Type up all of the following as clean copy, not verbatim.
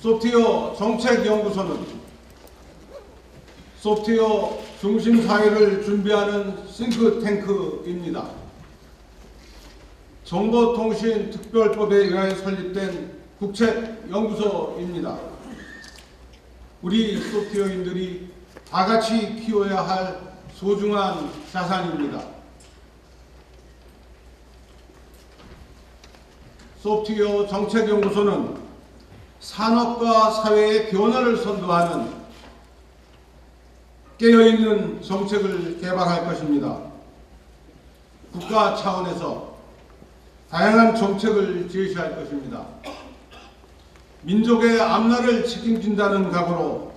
소프트웨어 정책연구소는 소프트웨어 중심 사회를 준비하는 싱크탱크입니다. 정보통신특별법에 의하여 설립된 국책연구소입니다. 우리 소프트웨어인들이 다 같이 키워야 할 소중한 자산입니다. 소프트웨어 정책연구소는 산업과 사회의 변화를 선도하는 깨어있는 정책을 개발할 것입니다. 국가 차원에서 다양한 정책을 제시할 것입니다. 민족의 앞날을 책임진다는 각오로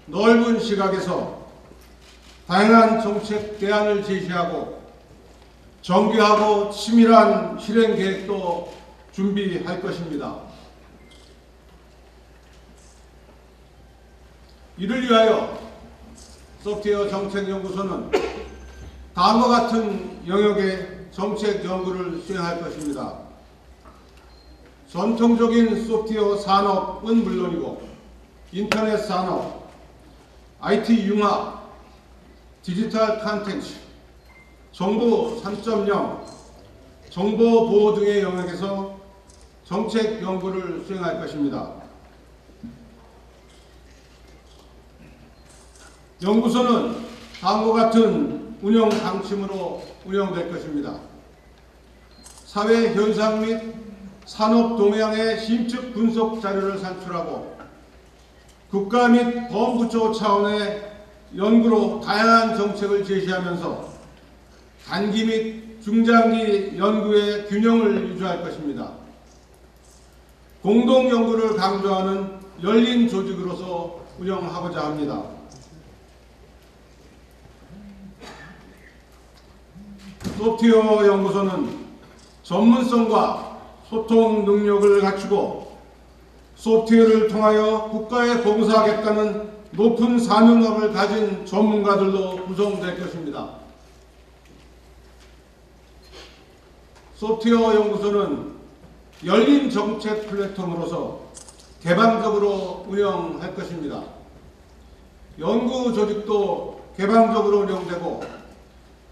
넓은 시각에서 다양한 정책 대안을 제시하고 정교하고 치밀한 실행 계획도 준비할 것입니다. 이를 위하여 소프트웨어 정책연구소는 다음과 같은 영역의 정책 연구를 수행할 것입니다. 전통적인 소프트웨어 산업은 물론이고 인터넷 산업, IT 융합, 디지털 콘텐츠, 정보 3.0, 정보 보호 등의 영역에서 정책 연구를 수행할 것입니다. 연구소는 다음과 같은 운영 방침으로 운영될 것입니다. 사회 현상 및 산업 동향의 심층 분석 자료를 산출하고 국가 및 범부처 차원의 연구로 다양한 정책을 제시하면서 단기 및 중장기 연구의 균형을 유지할 것입니다. 공동 연구를 강조하는 열린 조직으로서 운영하고자 합니다. 소프트웨어 연구소는 전문성과 소통 능력을 갖추고 소프트웨어를 통하여 국가에 봉사하겠다는 높은 사명감을 가진 전문가들로 구성될 것입니다. 소프트웨어 연구소는 열린 정책 플랫폼으로서 개방적으로 운영할 것입니다. 연구 조직도 개방적으로 운영되고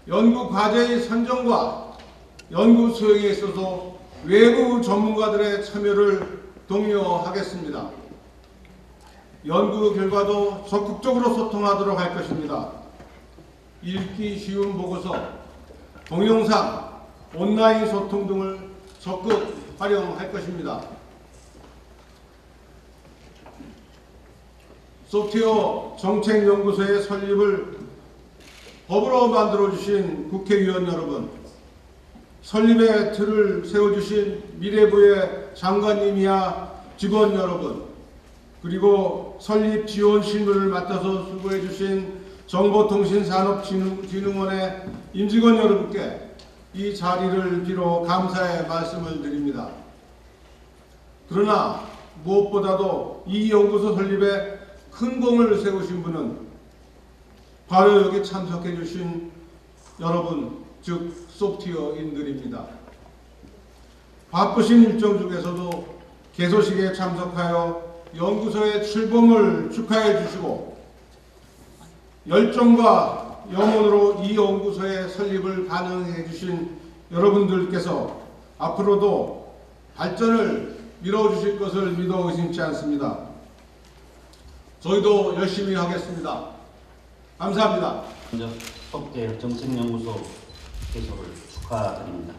연구 과제의 선정과 연구 수행에 있어서 외부 전문가들의 참여를 독려하겠습니다. 연구 결과도 적극적으로 소통하도록 할 것입니다. 읽기 쉬운 보고서, 동영상, 온라인 소통 등을 적극 활용할 것입니다. 소프트웨어 정책연구소의 설립을 법으로 만들어주신 국회의원 여러분, 설립의 틀을 세워주신 미래부의 장관님이야 직원 여러분, 그리고 설립 지원 실무를 맡아서 수고해주신 정보통신산업진흥원의 임직원 여러분께 이 자리를 빌어 감사의 말씀을 드립니다. 그러나 무엇보다도 이 연구소 설립에 큰 공을 세우신 분은 바로 여기 참석해 주신 여러분, 즉 소프트웨어인들입니다. 바쁘신 일정 중에서도 개소식에 참석하여 연구소의 출범을 축하해 주시고 열정과 염원으로 이 연구소의 설립을 가능해 주신 여러분들께서 앞으로도 발전을 이뤄주실 것을 믿어 의심치 않습니다. 저희도 열심히 하겠습니다. 감사합니다. 먼저 소프트웨어 정책연구소 개소를 축하드립니다.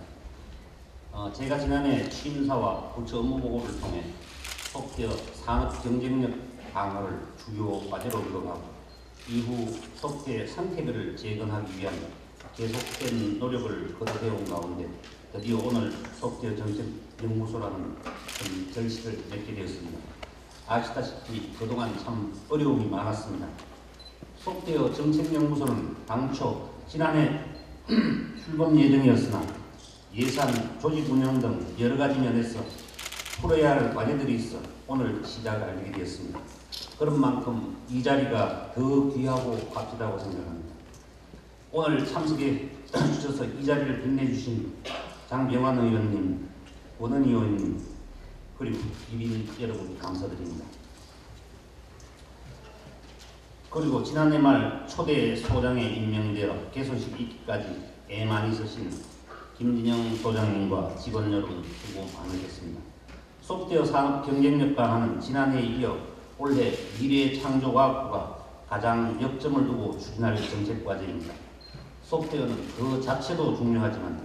제가 지난해 취임사와 부처 업무 보고를 통해 소프트웨어 산업 경쟁력 강화를 주요 과제로 언급하고 이후 소프트웨어 상태별을 재건하기 위한 계속된 노력을 거듭해온 가운데 드디어 오늘 소프트웨어 정책연구소라는 결실을 맺게 되었습니다. 아시다시피 그동안 참 어려움이 많았습니다. 소프트웨어 정책연구소는 당초 지난해 출범 예정이었으나 예산, 조직 운영 등 여러 가지 면에서 풀어야 할 과제들이 있어 오늘 시작을 하게 되었습니다. 그런 만큼 이 자리가 더 귀하고 값지다고 생각합니다. 오늘 참석해 주셔서 이 자리를 빛내주신 장병환 의원님, 원은 의원님, 그리고 비빈 여러분 감사드립니다. 그리고 지난해 말 초대 소장에 임명되어 개소식 있기까지 애 많이 쓰신 김진영 소장님과 직원 여러분 수고 많으셨습니다. 소프트웨어 산업 경쟁력 강화는 지난해에 이어 올해 미래창조과학부가 가장 역점을 두고 추진할 정책 과제입니다. 소프트웨어는 그 자체도 중요하지만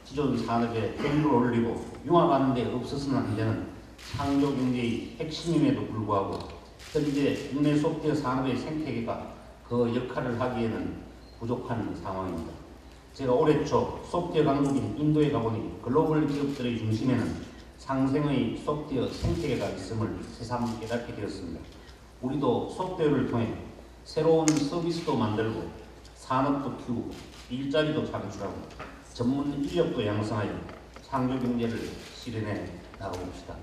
기존 산업의 효율을 올리고 융합하는 데 없어서는 안 되는 창조 경제의 핵심임에도 불구하고 현재 국내 소프트웨어 산업의 생태계가 그 역할을 하기에는 부족한 상황입니다. 제가 올해 초 소프트웨어 강국인 인도에 가보니 글로벌 기업들의 중심에는 상생의 소프트웨어 생태계가 있음을 새삼 깨닫게 되었습니다. 우리도 소프트웨어를 통해 새로운 서비스도 만들고 산업도 키우고 일자리도 창출하고 전문 인력도 양성하여 창조 경제를 실현해 나가봅시다.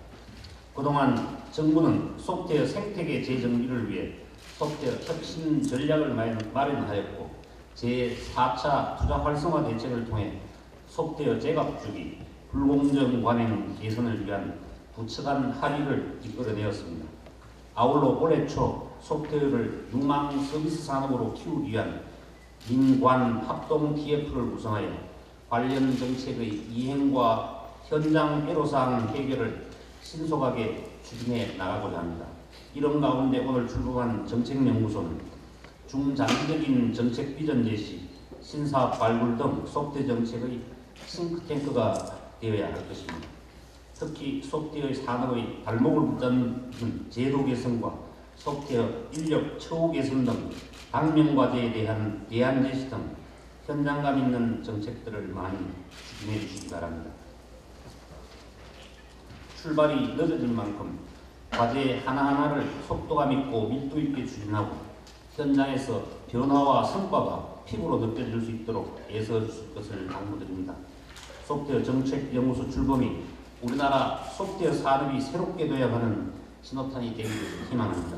그동안 정부는 소프트웨어 생태계 재정비를 위해 소프트웨어 혁신 전략을 마련하였고 제4차 투자 활성화 대책을 통해 소프트웨어 제값주기, 불공정 관행 개선을 위한 부처 간 합의를 이끌어내었습니다. 아울러 올해 초 소프트웨어를 유망 서비스 산업으로 키우기 위한 민관 합동 TF를 구성하여 관련 정책의 이행과 현장 애로사항 해결을 신속하게 추진해 나가고자 합니다. 이런 가운데 오늘 출범한 정책연구소는 중장기적인 정책 비전 제시, 신사업 발굴 등 소프트웨어 정책의 싱크탱크가 되어야 할 것입니다. 특히 소프트웨어 산업의 발목을 붙잡는 제도 개선과 소프트웨어 인력 처우 개선 등 당면과제에 대한 대안 제시 등 현장감 있는 정책들을 많이 추진해 주시기 바랍니다. 출발이 늦어진 만큼 과제 하나하나를 속도감 있고 밀도 있게 추진하고 현장에서 변화와 성과가 피부로 느껴질 수 있도록 애써주실 것을 당부드립니다. 소프트웨어 정책연구소 출범이 우리나라 소프트웨어 산업이 새롭게 되어가는 신호탄이 되기를 희망합니다.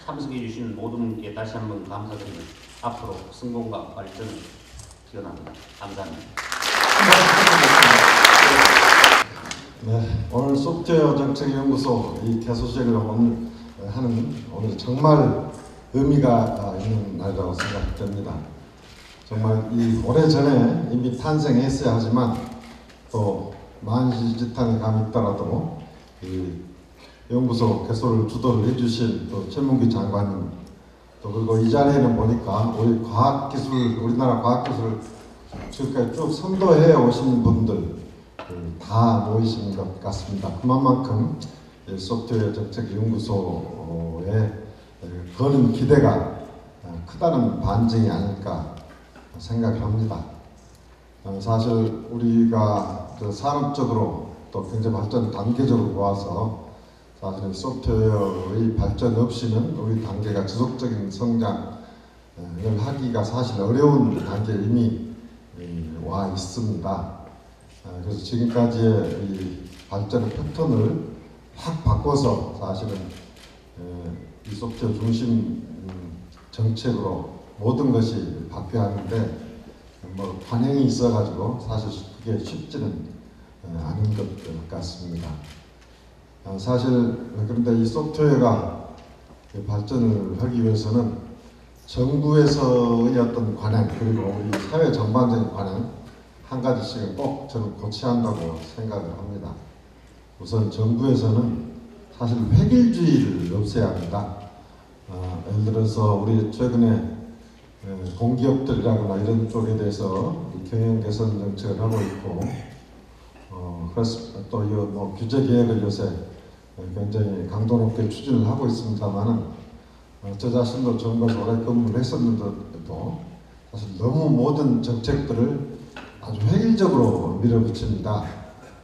참석해 주신 모든 분께 다시 한번 감사드리며 앞으로 성공과 발전을 기원합니다. 감사합니다. 네, 오늘 소프트웨어 정책연구소 이 개소식을 하는 오늘 정말 의미가 있는 날이라고 생각됩니다. 정말 이 오래전에 이미 탄생했어야 하지만 또 만시지탄에 감이 있더라도 이 연구소 개소를 주도를 해주신 또 최문기 장관님 또 그리고 이 자리에는 보니까 우리나라 과학기술을 지금까지 쭉 선도해 오신 분들 다 모이신 것 같습니다. 그만큼 소프트웨어 정책연구소에 거는 기대가 크다는 반증이 아닐까 생각합니다. 사실 우리가 산업적으로 또 경제 발전 단계적으로 보아서 사실 소프트웨어의 발전 없이는 우리 단계가 지속적인 성장을 하기가 사실 어려운 단계에 이미 와 있습니다. 그래서 지금까지의 이 발전 패턴을 확 바꿔서 사실은 이 소프트웨어 중심 정책으로 모든 것이 바뀌어야 하는데 뭐 관행이 있어가지고 사실 그게 쉽지는 않은 것 같습니다. 사실 그런데 이 소프트웨어가 발전을 하기 위해서는 정부에서의 어떤 관행 그리고 우리 사회 전반적인 관행 한 가지씩은 꼭 저는 고쳐야 한다고 생각을 합니다. 우선 정부에서는 사실 획일주의를 없애야 합니다. 예를 들어서 우리 최근에 공기업들이라거나 이런 쪽에 대해서 경영 개선 정책을 하고 있고, 그래서 또 뭐 규제 개혁을 요새 굉장히 강도 높게 추진을 하고 있습니다만은 저 자신도 정부에서 오래 근무를 했었는데도 사실 너무 모든 정책들을 아주 획일적으로 밀어붙입니다.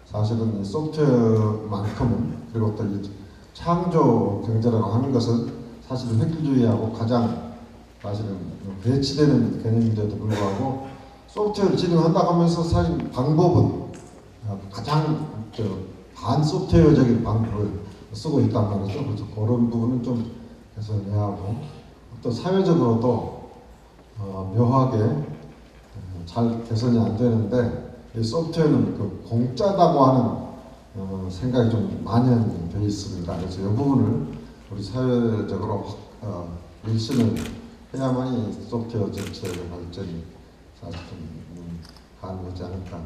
사실은 이 소프트웨어만큼은 그리고 또 이 창조 경제라고 하는 것은 사실 획일주의하고 가장 사실은 배치되는 개념인데도 불구하고 소프트웨어를 진행한다고 하면서 사실 방법은 가장 반소프트웨어적인 방법을 쓰고 있단 말이죠. 그래서 그런 부분은 좀 개선해야 하고 또 사회적으로도 묘하게 잘 개선이 안 되는데 이 소프트웨어는 그 공짜다고 하는 생각이 좀 만연되어 있습니다. 그래서 이 부분을 우리 사회적으로 일신을 해야만이 소프트웨어 정책의 발전이 사실은 가능하지 않을까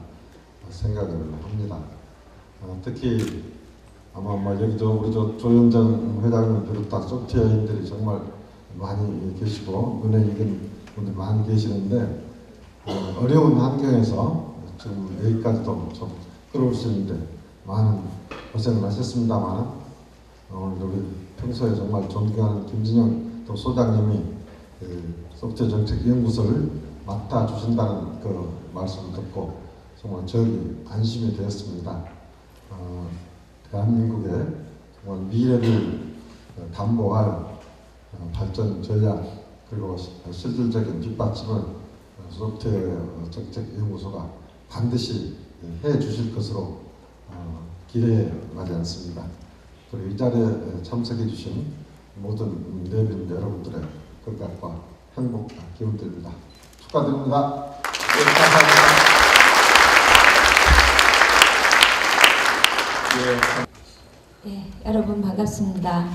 생각을 합니다. 특히 아마 여기 우리 조현정 회장을 비롯한 소프트웨어인들이 정말 많이 계시고 눈에 익은 분들 많이 계시는데 어려운 환경에서 지금 여기까지도 좀 끌어올 수 있는데 많은 고생을 하셨습니다만 오늘 우리 평소에 정말 존경하는 김진영 또 소장님이 소프트웨어 정책 연구소를 맡아 주신다는 그 말씀을 듣고 정말 저희 안심이 되었습니다. 대한민국의 정말 미래를 담보할 발전 전략 그리고 실질적인 뒷받침을 소프트웨어 정책 연구소가 반드시 해 주실 것으로 기대해 가지 않습니다. 그리고 이 자리에 참석해 주신 모든 내빈 여러분들의 건강과 행복 기원드립니다. 축하드립니다. 네, 감사합니다. 네, 여러분 반갑습니다.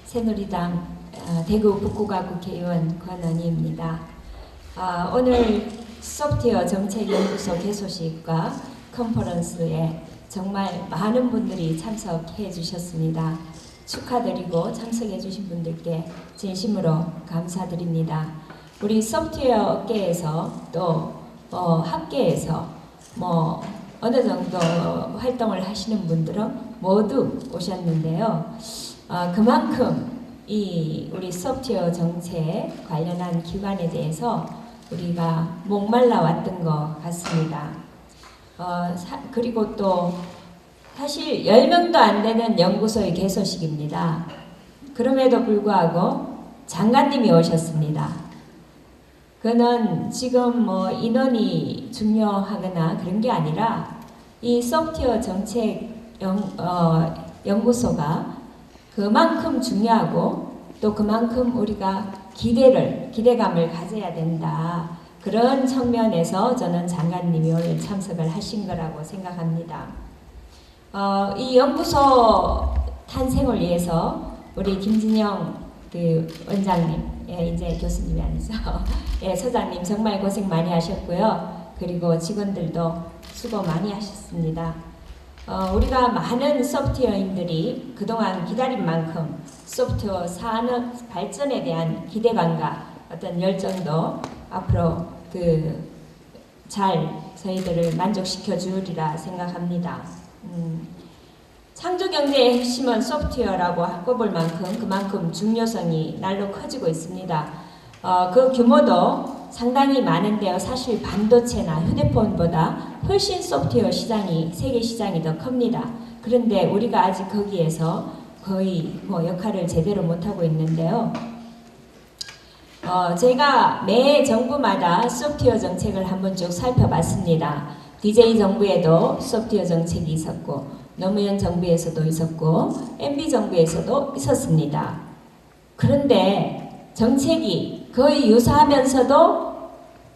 새누리당 대구 북구가 국회의원 권은희입니다. 오늘 소프트웨어 정책연구소 개소식과 컨퍼런스에 정말 많은 분들이 참석해 주셨습니다. 축하드리고 참석해 주신 분들께 진심으로 감사드립니다. 우리 소프트웨어 업계에서 또 학계에서 어느 정도 활동을 하시는 분들은 모두 오셨는데요. 그만큼 이 우리 소프트웨어 정책 관련한 기관에 대해서 우리가 목말라 왔던 것 같습니다. 그리고 또 사실 10명도 안 되는 연구소의 개소식입니다. 그럼에도 불구하고 장관님이 오셨습니다. 그는 지금 인원이 중요하거나 그런 게 아니라 이 소프트웨어 정책 연구소가 그만큼 중요하고 또 그만큼 우리가 기대감을 가져야 된다. 그런 측면에서 저는 장관님이 오늘 참석을 하신 거라고 생각합니다. 이 연구소 탄생을 위해서 우리 김진영 원장님, 이제 교수님이 아니죠. 소장님 정말 고생 많이 하셨고요. 그리고 직원들도 수고 많이 하셨습니다. 우리가 많은 소프트웨어인들이 그동안 기다린 만큼 소프트웨어 산업 발전에 대한 기대감과 어떤 열정도 앞으로 잘 저희들을 만족시켜 주리라 생각합니다. 창조경제의 핵심은 소프트웨어라고 꼽을 만큼 그만큼 중요성이 날로 커지고 있습니다. 그 규모도 상당히 많은데요. 사실 반도체나 휴대폰보다 훨씬 소프트웨어 시장이 세계 시장이 더 큽니다. 그런데 우리가 아직 거기에서 거의 역할을 제대로 못하고 있는데요. 제가 매 정부마다 소프트웨어 정책을 한번 쭉 살펴봤습니다. DJ 정부에도 소프트웨어 정책이 있었고 노무현 정부에서도 있었고 MB 정부에서도 있었습니다. 그런데 정책이 거의 유사하면서도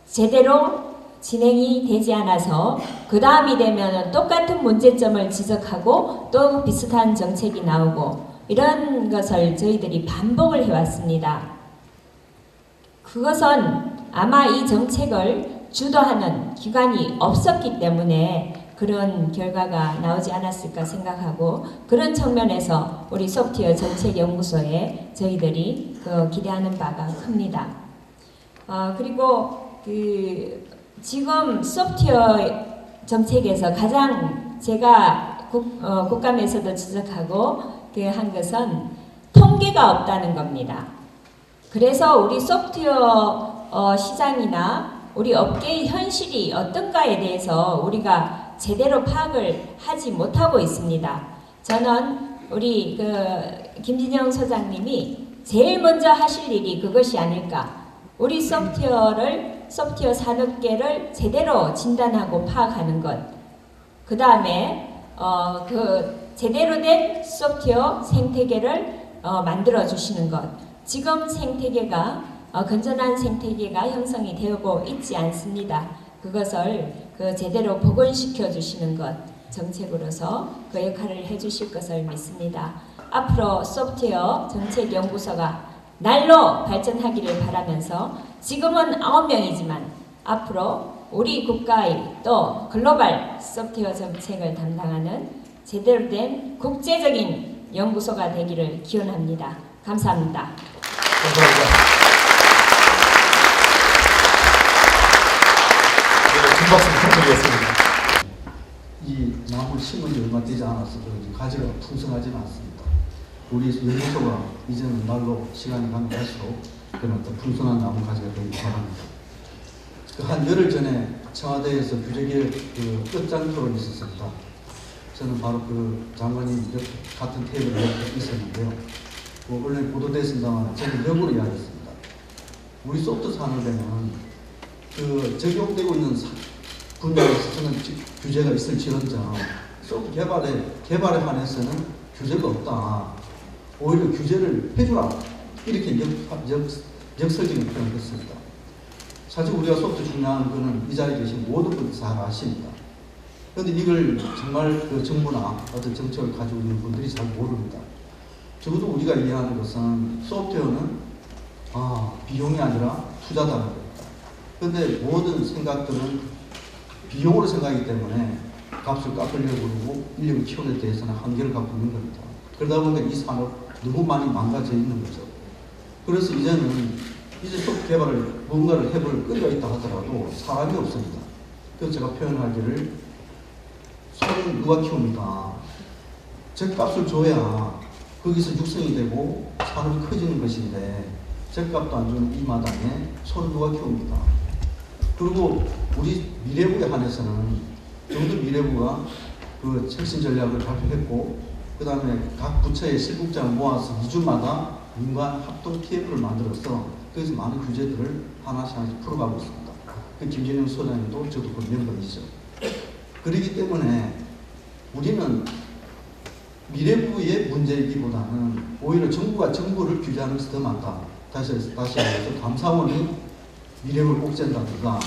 제대로 진행이 되지 않아서 그 다음이 되면 똑같은 문제점을 지적하고 또 비슷한 정책이 나오고 이런 것을 저희들이 반복을 해왔습니다. 그것은 아마 이 정책을 주도하는 기관이 없었기 때문에 그런 결과가 나오지 않았을까 생각하고 그런 측면에서 우리 소프트웨어 정책연구소에 저희들이 기대하는 바가 큽니다. 그리고 지금 소프트웨어 정책에서 가장 제가 국감에서도 지적하고 한 것은 통계가 없다는 겁니다. 그래서 우리 소프트웨어 시장이나 우리 업계의 현실이 어떤가에 대해서 우리가 제대로 파악을 하지 못하고 있습니다. 저는 우리 김진영 소장님이 제일 먼저 하실 일이 그것이 아닐까. 우리 소프트웨어 산업계를 제대로 진단하고 파악하는 것. 그 다음에 제대로 된 소프트웨어 생태계를 만들어 주시는 것. 지금 생태계가 건전한 생태계가 형성이 되고 있지 않습니다. 그것을 제대로 복원시켜 주시는 것 정책으로서 역할을 해 주실 것을 믿습니다. 앞으로 소프트웨어 정책연구소가 날로 발전하기를 바라면서 지금은 9명이지만 앞으로 우리 국가의 또 글로벌 소프트웨어 정책을 담당하는 제대로 된 국제적인 연구소가 되기를 기원합니다. 감사합니다. 감사합니다. 네, 큰 박수 부탁드리겠습니다. 이 나무를 심은 지 얼마 되지 않아서 그런지 가지가 풍성하지는 않습니다. 우리 연구소가 이제는 날로 시간이 가면 갈수록 그런 어떤 풍성한 나무 가지가 되길 바랍니다. 한 열흘 전에 청와대에서 규제계획 끝장 토론이 있었습니다. 저는 바로 그 장관님 같은 테이블에 옆에 있었는데요. 원래 보도됐습니다만 저는 역으로 이야기했습니다. 우리 소프트 산업에는 그 적용되고 있는 분야에서는 규제가 있을지언정 소프트 개발에 한해서는 규제가 없다. 오히려 규제를 해주라. 이렇게 역설적인 표현을 했습니다. 사실 우리가 소프트 중요한 거는 이 자리에 계신 모든 분들 잘 아십니다. 그런데 이걸 정말 그 정부나 어떤 정책을 가지고 있는 분들이 잘 모릅니다. 적어도 우리가 이해하는 것은 소프트웨어는 비용이 아니라 투자다는 겁니다. 그런데 모든 생각들은 비용으로 생각하기 때문에 값을 깎으려고 그러고 인력을 키우는 데 대해서는 한계를 갖고 있는 겁니다. 그러다 보니까 이 산업 너무 많이 망가져 있는 거죠. 그래서 이제 소프트 개발을 뭔가를 해볼 끈기가 있다 하더라도 사람이 없습니다. 그래서 제가 표현하기를 소는 누가 키웁니까? 죗값을 줘야 거기서 육성이 되고 산업이 커지는 것인데 죗값도 안 주는 이 마당에 소는 누가 키웁니까? 그리고 우리 미래부에 한해서는 정부 미래부가 그 혁신 전략을 발표했고 그 다음에 각 부처의 실국장을 모아서 2주마다 민관 합동 TF를 만들어서 거기서 많은 규제들을 하나씩 풀어가고 있습니다. 그 김진영 소장님도 저도 그 멤버이죠. 그렇기 때문에 우리는 미래부의 문제이기보다는 오히려 정부가 정부를 규제하는 것이 더 많다. 다시 말해서 감사원이 미래부를 옥죄한다든가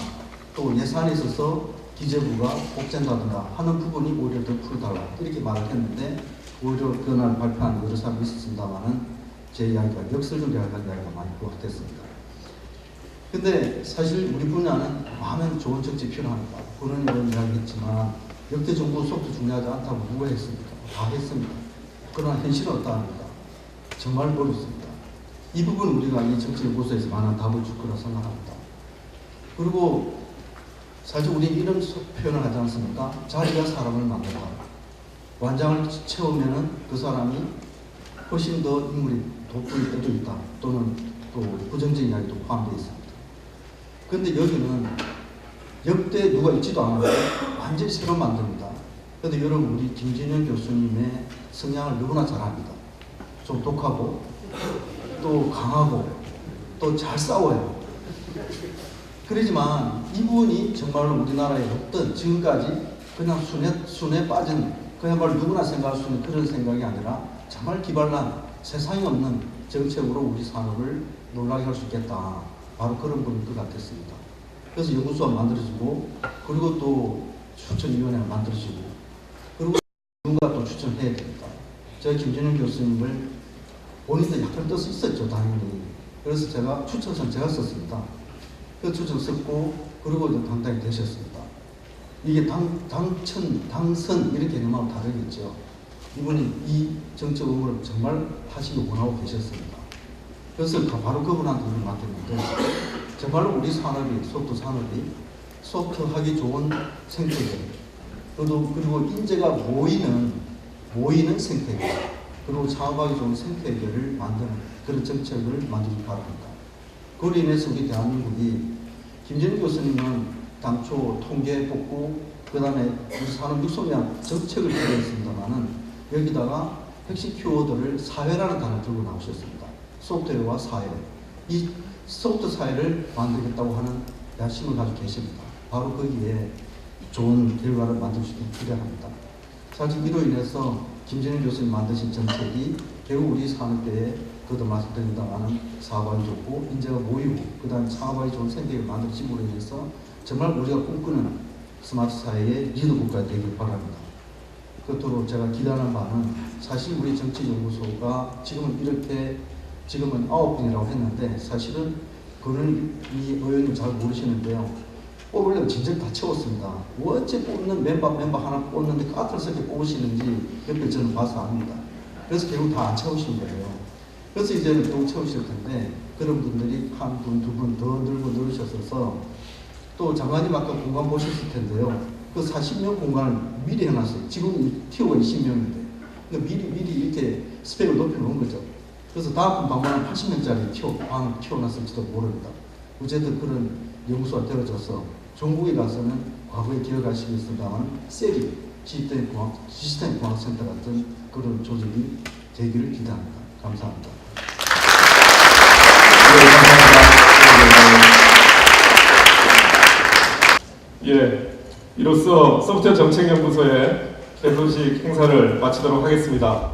또 예산에 있어서 기재부가 옥죄한다든가 하는 부분이 오히려 더 풀어달라 이렇게 말을 했는데 오히려 그날 발표한 여러 사람이 있었습니다만은 제 이야기가 역설적으로 이야기한 이야기가 많이 부각됐습니다. 근데 사실 우리 분야는 많은 좋은 정책이 필요합니다. 그런 이런 이야기 했지만 역대 정부 소프트 중요하지 않다고 누가 했습니까? 다 했습니다. 그러나 현실은 어떠합니까? 정말 어렵습니다. 이 부분 우리가 이 정치연구소에서 많은 답을 줄 거라 생각합니다. 그리고 사실 우리 이런 표현을 하지 않습니까? 자리가 사람을 만든다. 완장을 채우면은 그 사람이 훨씬 더 인물이 돋보일 때도 있다. 또는 또 부정적인 이야기도 포함되어 있습니다. 그런데 여기는 역대 누가 있지도 않아요. 완전히 새로 만듭니다. 그런데 여러분 우리 김진영 교수님의 성향을 너무나 잘 압니다. 좀 독하고 또 강하고 또 잘 싸워요. 그러지만 이분이 정말로 우리나라의 어떤 지금까지 그냥 순에 빠진 그야말로 누구나 생각할 수 있는 그런 생각이 아니라 정말 기발한 세상에 없는 정책으로 우리 산업을 놀라게 할 수 있겠다. 바로 그런 분일 것 같았습니다. 그래서 연구소가 만들어지고 그리고 또 추천위원회가 만들어지고 그리고 누군가 또 추천해야 됩니다. 제가 김진영 교수님을 본인도 약간 뜻이 있었죠. 당연히. 그래서 제가 추천서는 제가 썼습니다. 그 추천 썼고 그리고 당당히 되셨습니다. 이게 당선 이렇게 개념하고 다르겠죠. 이분이 이 정책 업무를 정말 하시기 원하고 계셨습니다. 그래서 바로 그분한테 우리를 맡겼는데 정말로 우리 산업이 소프트 산업이 소프트하기 좋은 생태계 그리고 인재가 모이는 생태계 그리고 창업하기 좋은 생태계를 만드는 그런 정책을 만들기 바랍니다. 그로 인해서 우리 대한민국이 김진우 교수님은 당초 통계 뽑고 그 다음에 우리 산업 육성량 정책을 필요했습니다만은 여기다가 핵심 키워드를 사회라는 단어를 들고 나오셨습니다. 소프트웨어와 사회. 이 소프트 사회를 만들겠다고 하는 야심을 가지고 계십니다. 바로 거기에 좋은 결과를 만들 수 있게 기대합니다. 사실 이로 인해서 김진우 교수님 만드신 정책이 결국 우리 산업계에 그것도 말씀드린다마는 사업하기 좋고 인재가 모이고 그 다음에 창업하기 좋은 생태계를 만들어짐으로 인해서 정말 우리가 꿈꾸는 스마트 사회의 리더 국가가 되길 바랍니다. 그토록 제가 기대하는 바는 사실 우리 정치연구소가 지금은 이렇게 지금은 9분이라고 했는데 사실은 그거는 이 의원님 잘 모르시는데요. 뽑으려면 진짜 다 채웠습니다. 어째 뽑는 멤버 하나 뽑는데 까탈스럽게 뽑으시는지 옆에 저는 봐서 압니다. 그래서 결국 다 안 채우신 거예요. 그래서 이제는 또 채우실 텐데 그런 분들이 한 분, 두 분 더 늘으셨어서 또 장관님 아까 공간 보셨을 텐데요. 그 40명 공간을 미리 해놨어요. 지금 티오가 20명인데 그러니까 미리 이렇게 스펙을 높여놓은 거죠. 그래서 다음 방문은 80명짜리 방 튀어놨을지도 모릅니다. 어쨌든 그런 연구소가 되어져서 전국에 가서는 과거에 기억하시겠습니다만 셀이 시스템 공학센터 같은 그런 조직이 되기를 기대합니다. 감사합니다. 예, 이로써 소프트웨어 정책연구소의 개소식 행사를 마치도록 하겠습니다.